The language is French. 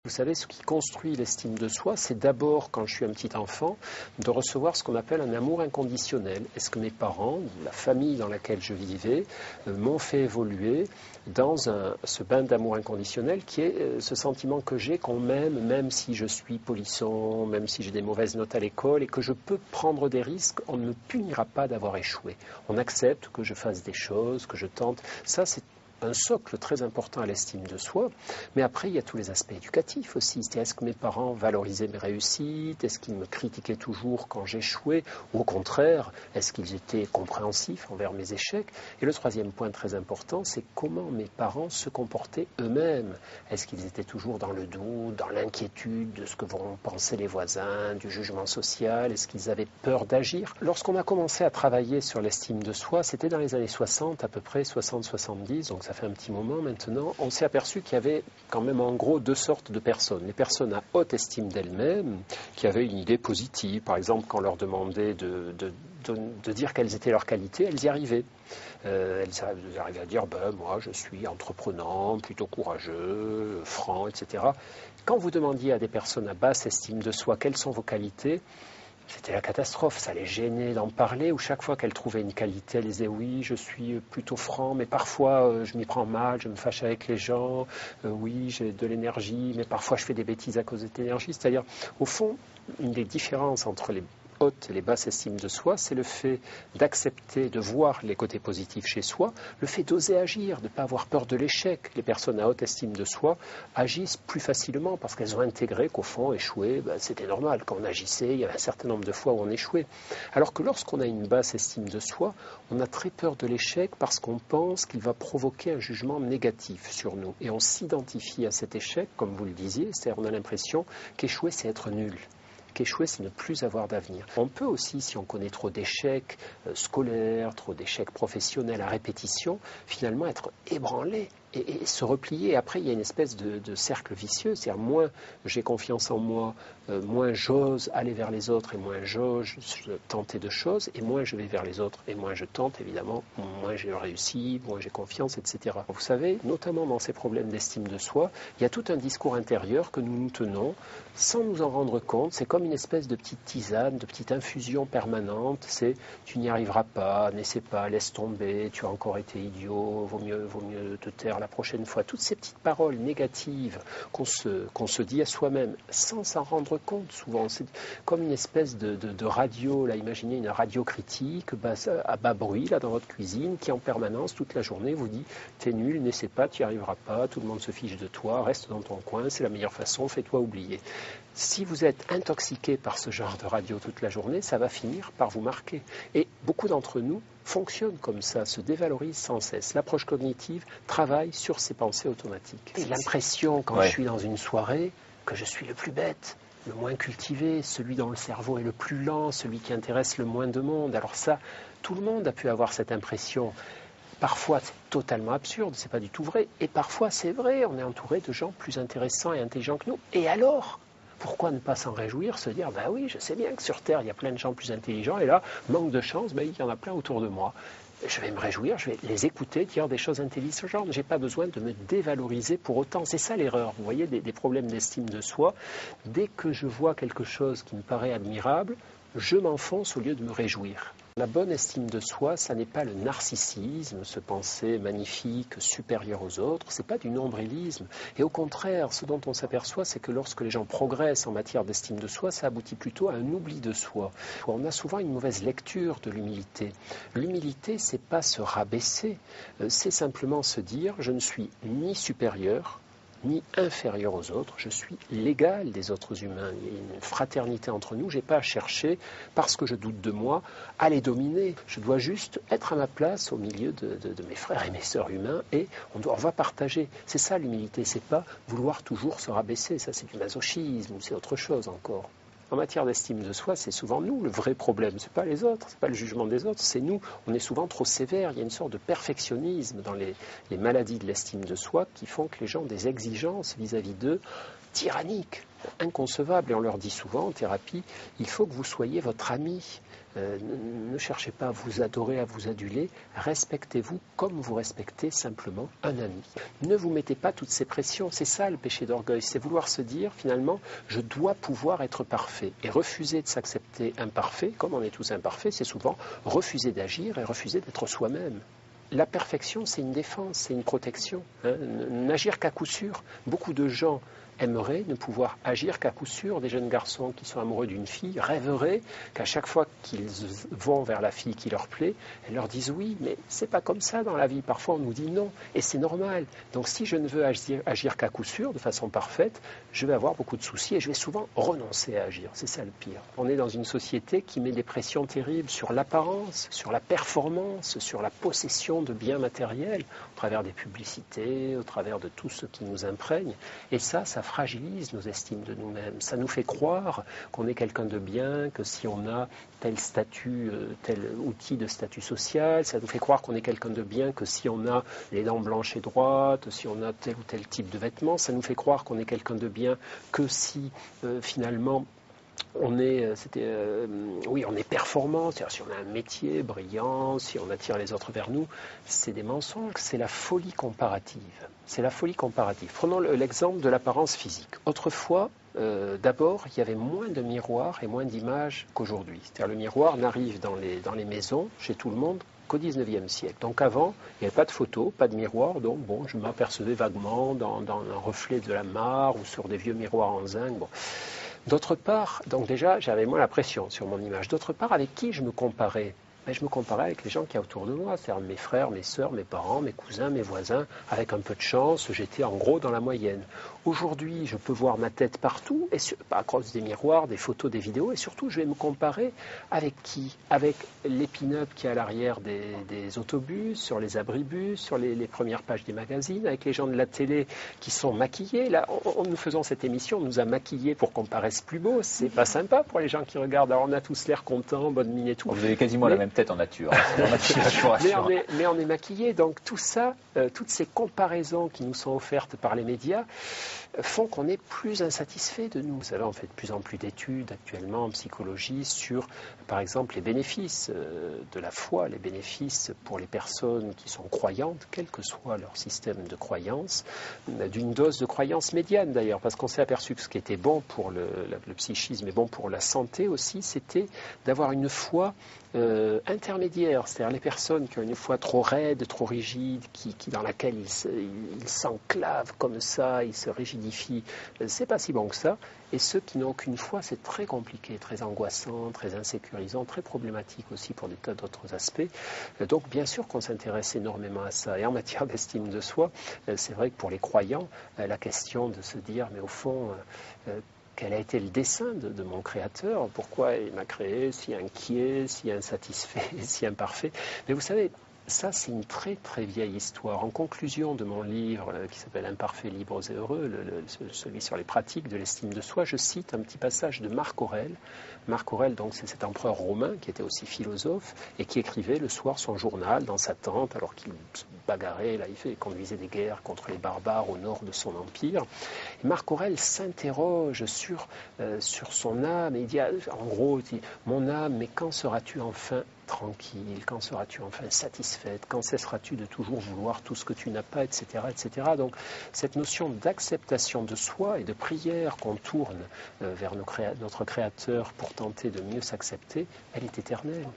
Vous savez, ce qui construit l'estime de soi, c'est d'abord, quand je suis un petit enfant, de recevoir ce qu'on appelle un amour inconditionnel. Est-ce que mes parents, la famille dans laquelle je vivais, m'ont fait évoluer dans ce bain d'amour inconditionnel qui est ce sentiment que j'ai qu'on m'aime, même si je suis polisson, même si j'ai des mauvaises notes à l'école et que je peux prendre des risques, on ne me punira pas d'avoir échoué. On accepte que je fasse des choses, que je tente. Ça, c'est un socle très important à l'estime de soi, mais après il y a tous les aspects éducatifs aussi. C'est est-ce que mes parents valorisaient mes réussites, est-ce qu'ils me critiquaient toujours quand j'échouais, ou au contraire, est-ce qu'ils étaient compréhensifs envers mes échecs? Et le troisième point très important, c'est comment mes parents se comportaient eux-mêmes. Est-ce qu'ils étaient toujours dans le doute, dans l'inquiétude de ce que vont penser les voisins, du jugement social? Est-ce qu'ils avaient peur d'agir? Lorsqu'on a commencé à travailler sur l'estime de soi, c'était dans les années 60, à peu près 60-70, donc ça fait un petit moment maintenant, on s'est aperçu qu'il y avait quand même en gros deux sortes de personnes. Les personnes à haute estime d'elles-mêmes, qui avaient une idée positive, par exemple quand on leur demandait de dire quelles étaient leurs qualités, elles y arrivaient. Elles arrivaient à dire, moi je suis entreprenant, plutôt courageux, franc, etc. Quand vous demandiez à des personnes à basse estime de soi quelles sont vos qualités, c'était la catastrophe, ça les gênait d'en parler, ou chaque fois qu'elle trouvait une qualité, elle disait oui, je suis plutôt franc, mais parfois je m'y prends mal, je me fâche avec les gens, oui, j'ai de l'énergie, mais parfois je fais des bêtises à cause de cette énergie. C'est-à-dire, au fond, une des différences entre les haute et les basses estimes de soi, c'est le fait d'accepter, de voir les côtés positifs chez soi, le fait d'oser agir, de ne pas avoir peur de l'échec. Les personnes à haute estime de soi agissent plus facilement parce qu'elles ont intégré qu'au fond, échouer, c'était normal. Quand on agissait, il y avait un certain nombre de fois où on échouait. Alors que lorsqu'on a une basse estime de soi, on a très peur de l'échec parce qu'on pense qu'il va provoquer un jugement négatif sur nous. Et on s'identifie à cet échec, comme vous le disiez, c'est-à-dire on a l'impression qu'échouer, c'est être nul. Qu'échouer, c'est ne plus avoir d'avenir. On peut aussi, si on connaît trop d'échecs scolaires, trop d'échecs professionnels à répétition, finalement être ébranlé et se replier. Et après, il y a une espèce de cercle vicieux, c'est-à-dire moins j'ai confiance en moi, moins j'ose aller vers les autres et moins j'ose tenter de choses, et moins je vais vers les autres et moins je tente, évidemment, moins j'ai réussi, moins j'ai confiance, etc. Vous savez, notamment dans ces problèmes d'estime de soi, il y a tout un discours intérieur que nous nous tenons sans nous en rendre compte. C'est comme une espèce de petite tisane, de petite infusion permanente. C'est tu n'y arriveras pas, n'essaie pas, laisse tomber, tu as encore été idiot, vaut mieux te taire la prochaine fois. Toutes ces petites paroles négatives qu'on se dit à soi-même sans s'en rendre compte souvent. C'est comme une espèce de radio, là, imaginez une radio critique à bas bruit là, dans votre cuisine qui en permanence toute la journée vous dit t'es nul, n'essaie pas, tu n'y arriveras pas, tout le monde se fiche de toi, reste dans ton coin, c'est la meilleure façon, fais-toi oublier. Si vous êtes intoxiqué par ce genre de radio toute la journée, ça va finir par vous marquer. Et beaucoup d'entre nous fonctionnent comme ça, se dévalorisent sans cesse. L'approche cognitive travaille sur ces pensées automatiques. J'ai l'impression, quand je suis dans une soirée, que je suis le plus bête, le moins cultivé, celui dont le cerveau est le plus lent, celui qui intéresse le moins de monde. Alors ça, tout le monde a pu avoir cette impression. Parfois, c'est totalement absurde, c'est pas du tout vrai. Et parfois, c'est vrai, on est entouré de gens plus intéressants et intelligents que nous. Et alors ? Pourquoi ne pas s'en réjouir, se dire, oui, je sais bien que sur Terre, il y a plein de gens plus intelligents, et là, manque de chance, il y en a plein autour de moi. Je vais me réjouir, je vais les écouter, dire des choses intelligentes. Je n'ai pas besoin de me dévaloriser pour autant. C'est ça l'erreur, vous voyez, des problèmes d'estime de soi. Dès que je vois quelque chose qui me paraît admirable, je m'enfonce au lieu de me réjouir. La bonne estime de soi, ça n'est pas le narcissisme, se penser magnifique, supérieur aux autres, c'est pas du nombrilisme. Et au contraire, ce dont on s'aperçoit, c'est que lorsque les gens progressent en matière d'estime de soi, ça aboutit plutôt à un oubli de soi. On a souvent une mauvaise lecture de l'humilité. L'humilité, c'est pas se rabaisser, c'est simplement se dire, je ne suis ni supérieur, ni inférieur aux autres, je suis l'égal des autres humains. Il y a une fraternité entre nous, je n'ai pas à chercher, parce que je doute de moi, à les dominer. Je dois juste être à ma place au milieu de mes frères et mes sœurs humains, et on va partager. C'est ça l'humilité, c'est pas vouloir toujours se rabaisser, ça c'est du masochisme, ou c'est autre chose encore. En matière d'estime de soi, c'est souvent nous le vrai problème. Ce n'est pas les autres, ce n'est pas le jugement des autres, c'est nous. On est souvent trop sévère. Il y a une sorte de perfectionnisme dans les maladies de l'estime de soi qui font que les gens ont des exigences vis-à-vis d'eux tyranniques, inconcevables. Et on leur dit souvent en thérapie, il faut que vous soyez votre ami. Ne cherchez pas à vous adorer, à vous aduler, respectez-vous comme vous respectez simplement un ami. Ne vous mettez pas toutes ces pressions, c'est ça le péché d'orgueil, c'est vouloir se dire finalement je dois pouvoir être parfait et refuser de s'accepter imparfait, comme on est tous imparfaits, c'est souvent refuser d'agir et refuser d'être soi-même. La perfection, c'est une défense, c'est une protection. N'agir qu'à coup sûr. Beaucoup de gens aimeraient ne pouvoir agir qu'à coup sûr. Des jeunes garçons qui sont amoureux d'une fille rêveraient qu'à chaque fois qu'ils vont vers la fille qui leur plaît, elles leur disent oui, mais c'est pas comme ça dans la vie. Parfois, on nous dit non, et c'est normal. Donc, si je ne veux agir qu'à coup sûr, de façon parfaite, je vais avoir beaucoup de soucis et je vais souvent renoncer à agir. C'est ça le pire. On est dans une société qui met des pressions terribles sur l'apparence, sur la performance, sur la possession de biens matériels, au travers des publicités, au travers de tout ce qui nous imprègne. Et ça fragilise nos estimes de nous-mêmes. Ça nous fait croire qu'on est quelqu'un de bien, que si on a tel statut, tel outil de statut social, ça nous fait croire qu'on est quelqu'un de bien, que si on a les dents blanches et droites, si on a tel ou tel type de vêtements, ça nous fait croire qu'on est quelqu'un de bien, que si finalement on est performant, c'est-à-dire si on a un métier brillant, si on attire les autres vers nous, c'est des mensonges, c'est la folie comparative. C'est la folie comparative. Prenons l'exemple de l'apparence physique. Autrefois, d'abord, il y avait moins de miroirs et moins d'images qu'aujourd'hui. C'est-à-dire le miroir n'arrive dans les maisons, chez tout le monde, qu'au XIXe siècle. Donc avant, il n'y avait pas de photos, pas de miroirs, donc bon, je m'apercevais vaguement dans un reflet de la mare ou sur des vieux miroirs en zinc. Bon. D'autre part, donc déjà, j'avais moins la pression sur mon image. D'autre part, avec qui je me comparais? Je me comparais avec les gens qui y a autour de moi, c'est-à-dire mes frères, mes sœurs, mes parents, mes cousins, mes voisins. Avec un peu de chance, j'étais en gros dans la moyenne. Aujourd'hui, je peux voir ma tête partout, à cause des miroirs, des photos, des vidéos, et surtout, je vais me comparer avec qui? Avec les pin-up qui est à l'arrière des autobus, sur les abribus, sur les premières pages des magazines, avec les gens de la télé qui sont maquillés. Là, en nous faisant cette émission, on nous a maquillés pour qu'on paraisse plus beau. C'est pas sympa pour les gens qui regardent. Alors, on a tous l'air contents, bonne mine et tout. Vous avez quasiment la même tête en nature. Mais on est maquillés. Donc, tout ça, toutes ces comparaisons qui nous sont offertes par les médias, font qu'on est plus insatisfait de nous. Vous savez, on fait de plus en plus d'études actuellement en psychologie sur, par exemple, les bénéfices de la foi, les bénéfices pour les personnes qui sont croyantes, quel que soit leur système de croyance, d'une dose de croyance médiane d'ailleurs, parce qu'on s'est aperçu que ce qui était bon pour le psychisme et bon pour la santé aussi, c'était d'avoir une foi intermédiaire, c'est-à-dire les personnes qui ont une foi trop raide, trop rigide, dans laquelle ils s'enclavent comme ça, ils se rigidifient, c'est pas si bon que ça. Et ceux qui n'ont aucune foi, c'est très compliqué, très angoissant, très insécurisant, très problématique aussi pour des tas d'autres aspects. Donc bien sûr qu'on s'intéresse énormément à ça. Et en matière d'estime de soi, c'est vrai que pour les croyants, la question de se dire, mais au fond, quel a été le dessein de mon créateur? Pourquoi il m'a créé si inquiet, si insatisfait, si imparfait? Mais vous savez, ça, c'est une très très vieille histoire. En conclusion de mon livre qui s'appelle Imparfaits, libres et heureux, celui sur les pratiques de l'estime de soi, je cite un petit passage de Marc Aurèle. Marc Aurèle, donc, c'est cet empereur romain qui était aussi philosophe et qui écrivait le soir son journal dans sa tente alors qu'il se bagarrait, là, il conduisait des guerres contre les barbares au nord de son empire. Et Marc Aurèle s'interroge sur son âme et il dit, en gros, il dit, mon âme, mais quand seras-tu enfin tranquille, quand seras-tu enfin satisfaite, quand cesseras-tu de toujours vouloir tout ce que tu n'as pas, etc., etc. Donc cette notion d'acceptation de soi et de prière qu'on tourne vers notre Créateur pour tenter de mieux s'accepter, elle est éternelle.